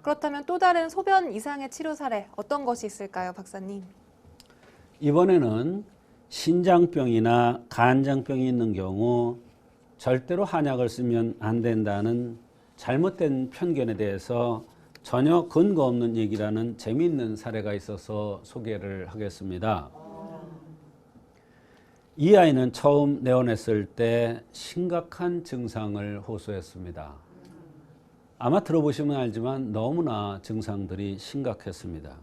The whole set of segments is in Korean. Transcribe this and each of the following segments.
그렇다면 또 다른 소변 이상의 치료 사례 어떤 것이 있을까요, 박사님? 이번에는 신장병이나 간장병이 있는 경우 절대로 한약을 쓰면 안 된다는 잘못된 편견에 대해서 전혀 근거 없는 얘기라는 재미있는 사례가 있어서 소개를 하겠습니다. 이 아이는 처음 내원했을 때 심각한 증상을 호소했습니다. 아마 들어보시면 알지만 너무나 증상들이 심각했습니다.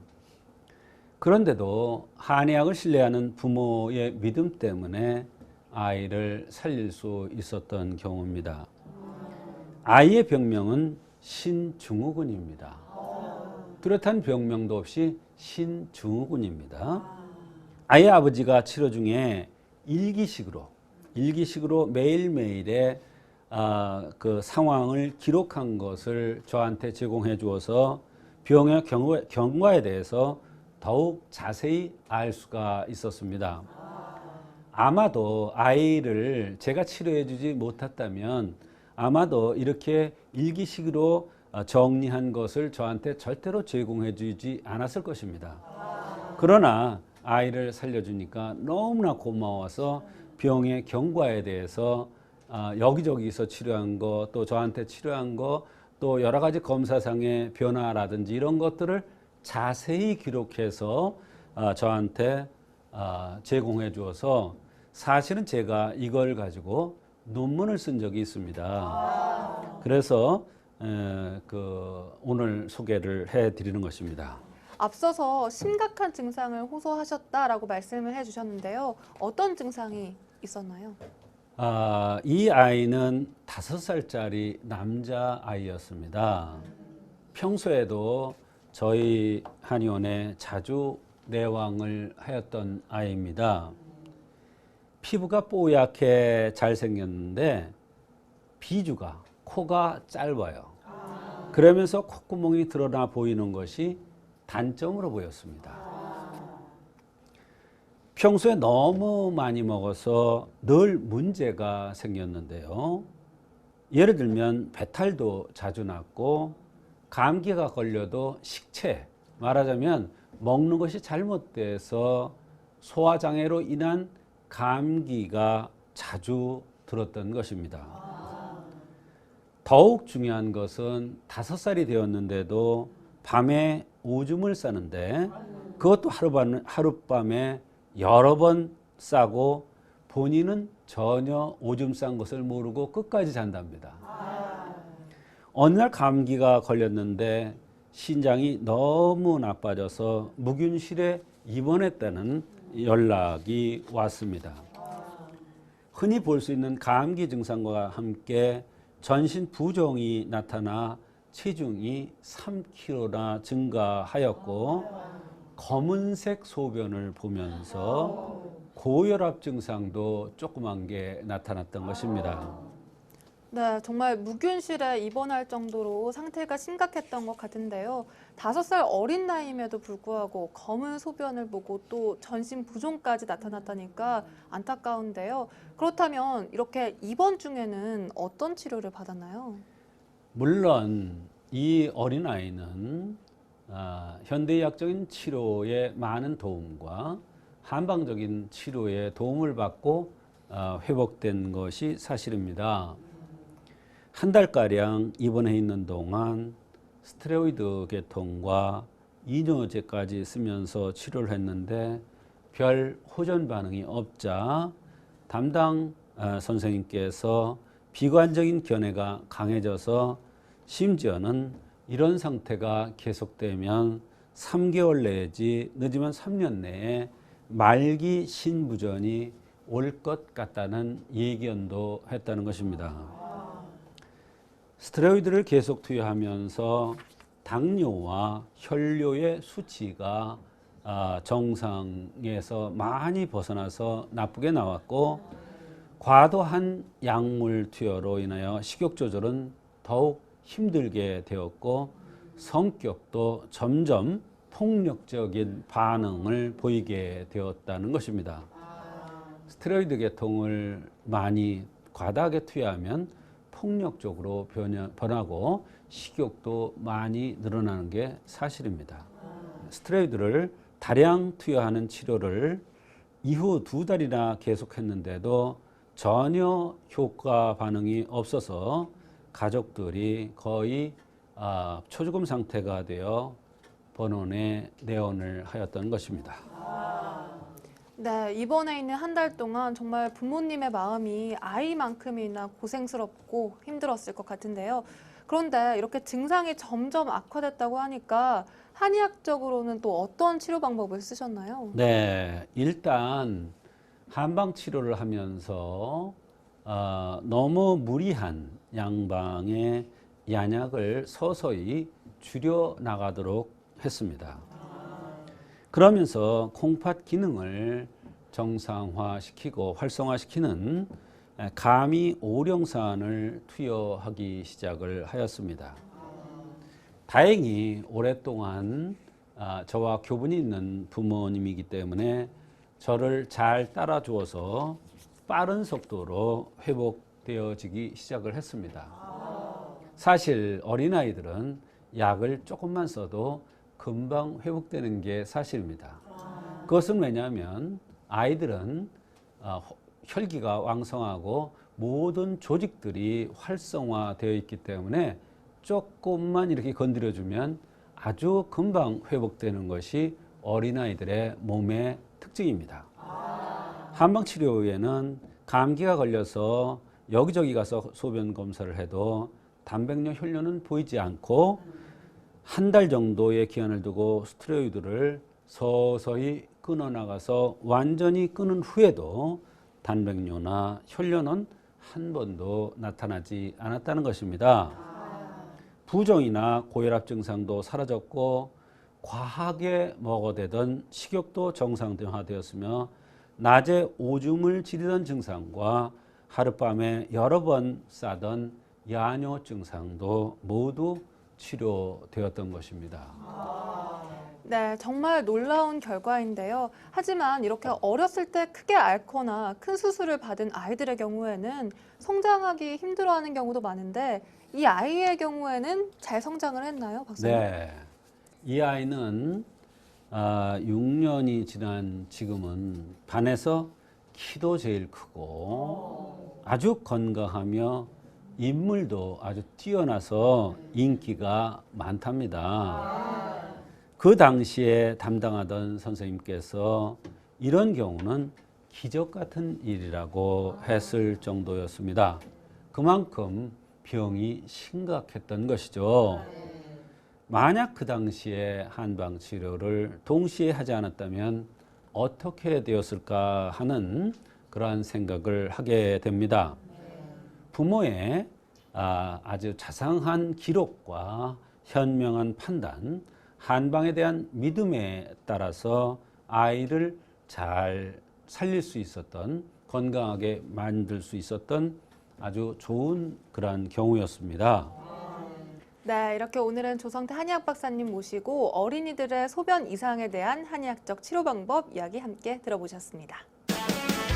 그런데도 한의학을 신뢰하는 부모의 믿음 때문에 아이를 살릴 수 있었던 경우입니다. 아이의 병명은 신증후군입니다. 뚜렷한 병명도 없이 신증후군입니다. 아이의 아버지가 치료 중에 일기식으로 매일매일의 그 상황을 기록한 것을 저한테 제공해 주어서 병의 경과에 대해서 더욱 자세히 알 수가 있었습니다. 아마도 아이를 제가 치료해 주지 못했다면 아마도 이렇게 일기식으로 정리한 것을 저한테 절대로 제공해 주지 않았을 것입니다. 그러나 아이를 살려주니까 너무나 고마워서 병의 경과에 대해서 여기저기서 치료한 거, 또 저한테 치료한 거, 또 여러 가지 검사상의 변화라든지 이런 것들을 자세히 기록해서 저한테 제공해 주어서 사실은 제가 이걸 가지고 논문을 쓴 적이 있습니다. 그래서 오늘 소개를 해드리는 것입니다. 앞서서 심각한 증상을 호소하셨다라고 말씀을 해주셨는데요. 어떤 증상이 있었나요? 이 아이는 5살짜리 남자아이였습니다. 평소에도 저희 한의원에 자주 내왕을 하였던 아이입니다. 피부가 뽀얗게 잘생겼는데 비주가, 코가 짧아요. 그러면서 콧구멍이 드러나 보이는 것이 단점으로 보였습니다. 평소에 너무 많이 먹어서 늘 문제가 생겼는데요. 예를 들면 배탈도 자주 났고 감기가 걸려도 식체, 말하자면 먹는 것이 잘못돼서 소화장애로 인한 감기가 자주 들었던 것입니다. 더욱 중요한 것은 5살이 되었는데도 밤에 오줌을 싸는데 그것도 하룻밤에 여러 번 싸고 본인은 전혀 오줌 싼 것을 모르고 끝까지 잔답니다. 어느 날 감기가 걸렸는데 신장이 너무 나빠져서 무균실에 입원했다는 연락이 왔습니다. 흔히 볼 수 있는 감기 증상과 함께 전신 부종이 나타나 체중이 3kg나 증가하였고 검은색 소변을 보면서 고혈압 증상도 조그만 게 나타났던 것입니다. 네, 정말 무균실에 입원할 정도로 상태가 심각했던 것 같은데요. 5살 어린 나이임에도 불구하고 검은 소변을 보고 또 전신 부종까지 나타났다니까 안타까운데요. 그렇다면 이렇게 입원 중에는 어떤 치료를 받았나요? 물론 이 어린아이는 현대의학적인 치료에 많은 도움과 한방적인 치료에 도움을 받고 회복된 것이 사실입니다. 한 달가량 입원해 있는 동안 스테로이드 계통과 이뇨제까지 쓰면서 치료를 했는데 별 호전 반응이 없자 담당 선생님께서 비관적인 견해가 강해져서 심지어는 이런 상태가 계속되면 3개월 내지 늦으면 3년 내에 말기 신부전이 올 것 같다는 예견도 했다는 것입니다. 스테로이드를 계속 투여하면서 당뇨와 혈뇨의 수치가 정상에서 많이 벗어나서 나쁘게 나왔고 과도한 약물 투여로 인하여 식욕 조절은 더욱 힘들게 되었고 성격도 점점 폭력적인 반응을 보이게 되었다는 것입니다. 스테로이드 계통을 많이 과다하게 투여하면 폭력적으로 변하고 식욕도 많이 늘어나는 게 사실입니다. 스테로이드를 다량 투여하는 치료를 이후 2달이나 계속했는데도 전혀 효과 반응이 없어서 가족들이 거의 초죽음 상태가 되어 본원에 내원을 하였던 것입니다. 네, 입원해 있는 한 달 동안 정말 부모님의 마음이 아이만큼이나 고생스럽고 힘들었을 것 같은데요. 그런데 이렇게 증상이 점점 악화됐다고 하니까 한의학적으로는 또 어떤 치료 방법을 쓰셨나요? 네, 일단 한방 치료를 하면서 너무 무리한 양방의 양약을 서서히 줄여 나가도록 했습니다. 그러면서 콩팥 기능을 정상화시키고 활성화시키는 가미 오령산을 투여하기 시작을 하였습니다. 다행히 오랫동안 저와 교분이 있는 부모님이기 때문에 저를 잘 따라주어서 빠른 속도로 회복되어지기 시작을 했습니다. 사실 어린아이들은 약을 조금만 써도 금방 회복되는 게 사실입니다. 그것은 왜냐하면 아이들은 혈기가 왕성하고 모든 조직들이 활성화되어 있기 때문에 조금만 이렇게 건드려주면 아주 금방 회복되는 것이 어린아이들의 몸의 특징입니다. 한방치료 후에는 감기가 걸려서 여기저기 가서 소변 검사를 해도 단백뇨 혈뇨는 보이지 않고 한 달 정도의 기한을 두고 스테로이드를 서서히 끊어나가서 완전히 끊은 후에도 단백뇨나 혈뇨는 한 번도 나타나지 않았다는 것입니다. 부종이나 고혈압 증상도 사라졌고 과하게 먹어대던 식욕도 정상화되었으며 낮에 오줌을 지리던 증상과 하룻밤에 여러 번 싸던 야뇨 증상도 모두 치료되었던 것입니다. 네, 정말 놀라운 결과인데요. 하지만 이렇게 어렸을 때 크게 앓거나 큰 수술을 받은 아이들의 경우에는 성장하기 힘들어하는 경우도 많은데 이 아이의 경우에는 잘 성장을 했나요, 박사님? 네, 이 아이는 6년이 지난 지금은 반에서 키도 제일 크고 아주 건강하며 인물도 아주 뛰어나서 인기가 많답니다. 그 당시에 담당하던 선생님께서 이런 경우는 기적 같은 일이라고 했을 정도였습니다. 그만큼 병이 심각했던 것이죠. 만약 그 당시에 한방 치료를 동시에 하지 않았다면 어떻게 되었을까 하는 그러한 생각을 하게 됩니다. 부모의 아주 자상한 기록과 현명한 판단, 한방에 대한 믿음에 따라서 아이를 잘 살릴 수 있었던, 건강하게 만들 수 있었던 아주 좋은 그러한 경우였습니다. 네, 이렇게 오늘은 조성태 한의학 박사님 모시고 어린이들의 소변 이상에 대한 한의학적 치료 방법 이야기 함께 들어보셨습니다.